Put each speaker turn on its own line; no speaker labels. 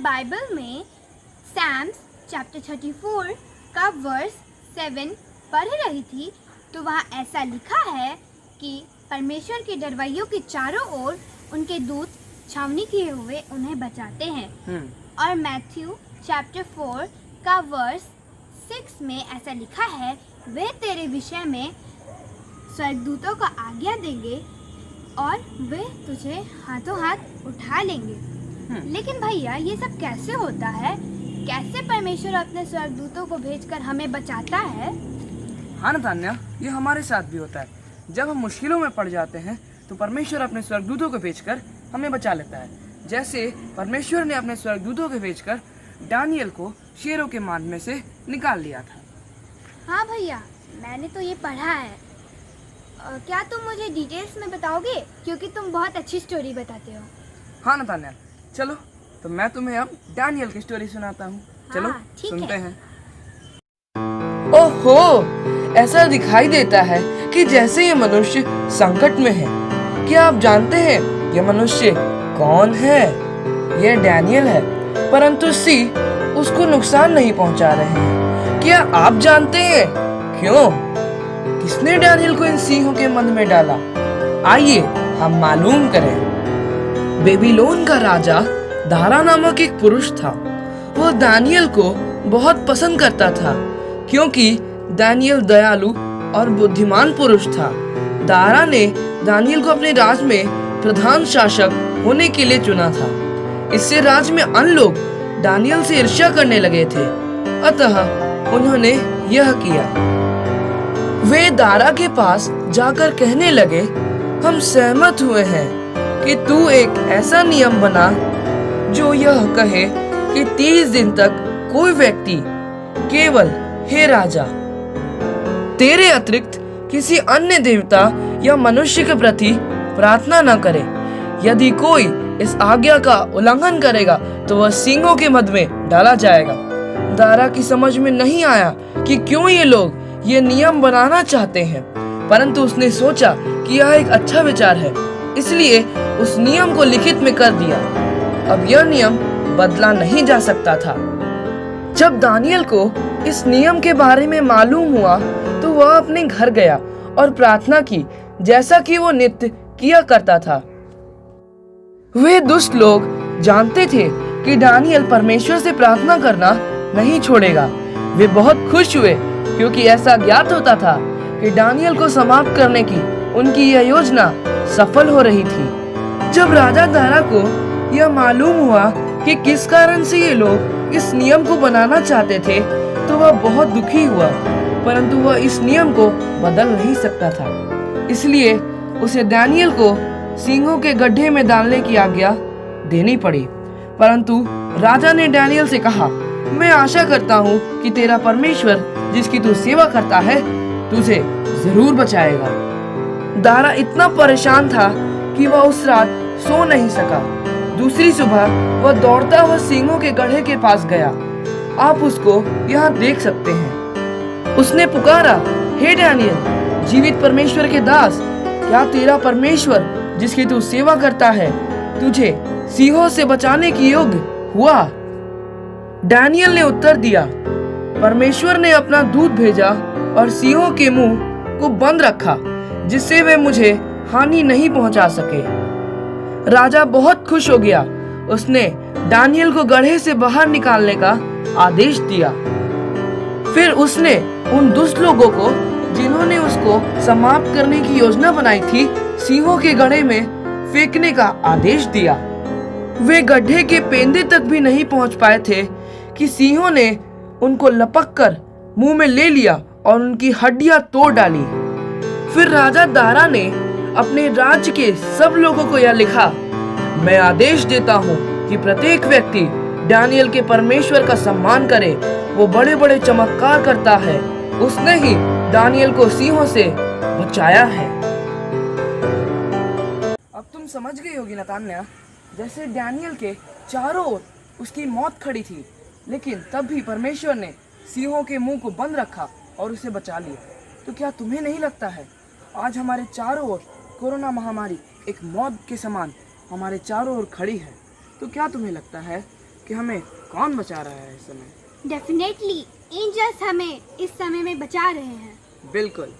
Bible में Sam's chapter 34 का verse 7 पढ़ रही थी तो वहाँ ऐसा लिखा है कि परमेश्वर के डरवैयों के चारों ओर उनके दूत छावनी किए हुए उन्हें बचाते हैं। और मैथ्यू चैप्टर 4 का वर्स 6 में ऐसा लिखा है, वे तेरे विषय में स्वर्गदूतों को आज्ञा देंगे और वे तुझे हाथों हाथ उठा लेंगे। लेकिन भैया ये सब कैसे होता है? कैसे परमेश्वर अपने स्वर्गदूतों को भेजकर हमें बचाता है?
हाँ नतान्या, ये हमारे साथ भी होता है। जब हम मुश्किलों में पड़ जाते हैं तो परमेश्वर अपने स्वर्गदूतों को भेजकर हमें बचा लेता है। जैसे परमेश्वर ने अपने स्वर्गदूतों को भेजकर दानियल को शेरों के मान में से निकाल लिया था।
हाँ भैया, मैंने तो ये पढ़ा है। क्या तुम मुझे डिटेल्स में बताओगे? क्योंकि तुम बहुत अच्छी स्टोरी बताते हो।
हाँ नतान्या, चलो तो मैं तुम्हें अब दानियल की स्टोरी सुनाता हूँ। चलो सुनते हैं। ओहो, ऐसा दिखाई देता है कि जैसे ये मनुष्य संकट में है। क्या आप जानते हैं ये मनुष्य कौन है? ये दानियल है, परंतु सी उसको नुकसान नहीं पहुंचा रहे हैं। क्या आप जानते हैं क्यों? किसने दानियल को इन सिंहों के मन में डाला? आइए हम मालूम करें। बेबीलोन का राजा दारा नामक एक पुरुष था। वह दानियल को बहुत पसंद करता था क्योंकि दानियल दयालु और बुद्धिमान पुरुष था। दारा ने दानियल को अपने राज में प्रधान शासक होने के लिए चुना था। इससे राज में अन्य लोग दानियल से ईर्ष्या करने लगे थे, अतः उन्होंने यह किया। वे दारा के पास जाकर कहने लगे, हम सहमत हुए हैं कि तू एक ऐसा नियम बना जो यह कहे कि 30 दिन तक कोई व्यक्ति केवल हे राजा तेरे अतिरिक्त किसी अन्य देवता या मनुष्य के प्रति प्रार्थना न करे। यदि कोई इस आज्ञा का उल्लंघन करेगा तो वह सिंहों के मद में डाला जाएगा। दारा की समझ में नहीं आया कि क्यों ये लोग ये नियम बनाना चाहते हैं, परंतु उसने सोचा कि यह एक अच्छा विचार है, इसलिए उस नियम को लिखित में कर दिया। अब यह नियम बदला नहीं जा सकता था। जब दानियल को इस नियम के बारे में मालूम हुआ तो वह अपने घर गया और प्रार्थना की, जैसा कि वो नित्य किया करता था। वे दुष्ट लोग जानते थे कि दानियल परमेश्वर से प्रार्थना करना नहीं छोड़ेगा। वे बहुत खुश हुए क्योंकि ऐसा ज्ञात होता था कि दानियल को समाप्त करने की उनकी यह योजना सफल हो रही थी। जब राजा दारा को यह मालूम हुआ कि किस कारण से ये लोग इस नियम को बनाना चाहते थे तो वह बहुत दुखी हुआ, परंतु वह इस नियम को बदल नहीं सकता था। इसलिए उसे दानियल को सिंहों के गड्ढे में डालने की आज्ञा देनी पड़ी। परंतु राजा ने दानियल से कहा, मैं आशा करता हूँ कि तेरा परमेश्वर जिसकी तू सेवा करता है तुझे जरूर बचाएगा। दारा इतना परेशान था कि वह उस रात सो नहीं सका। दूसरी सुबह वह दौड़ता हुआ सिंहों के गड्ढे के पास गया। आप उसको यहाँ देख सकते हैं। उसने पुकारा, हे दानियल, जीवित परमेश्वर के दास, क्या तेरा परमेश्वर जिसकी तू सेवा करता है तुझे सिंहों से बचाने की योग्य हुआ? दानियल ने उत्तर दिया, परमेश्वर ने अपना दूत भेजा और सिंहों के मुंह को बंद रखा जिससे वे मुझे हानि नहीं पहुंचा सके। राजा बहुत खुश हो गया। उसने दानियल को गड्ढे से बाहर निकालने का आदेश दिया। फिर उसने उन दुष्ट लोगों को जिन्होंने उसको समाप्त करने की योजना बनाई थी सिंहों के गड्ढे में फेंकने का आदेश दिया। वे गड्ढे के पेंदे तक भी नहीं पहुंच पाए थे कि सिंहों ने उनको लपककर मुंह में ले लिया और उनकी हड्डियां तोड़ डाली। फिर राजा दारा ने अपने राज्य के सब लोगों को यह लिखा, मैं आदेश देता हूँ कि प्रत्येक व्यक्ति दानियल के परमेश्वर का सम्मान करे। वो बड़े बड़े चमत्कार करता है। उसने ही दानियल को सिंहों से बचाया है। अब तुम समझ गई होगी नतान्या, जैसे दानियल के चारों ओर उसकी मौत खड़ी थी, लेकिन तब भी परमेश्वर ने सिंहों के मुंह को बंद रखा और उसे बचा लिया। तो क्या तुम्हें नहीं लगता है आज हमारे चारों ओर कोरोना महामारी एक मौत के समान हमारे चारों ओर खड़ी है? तो क्या तुम्हें लगता है कि हमें कौन बचा रहा है इस समय।
डेफिनेटली एंजल्स हमें इस समय में बचा रहे हैं।
बिल्कुल।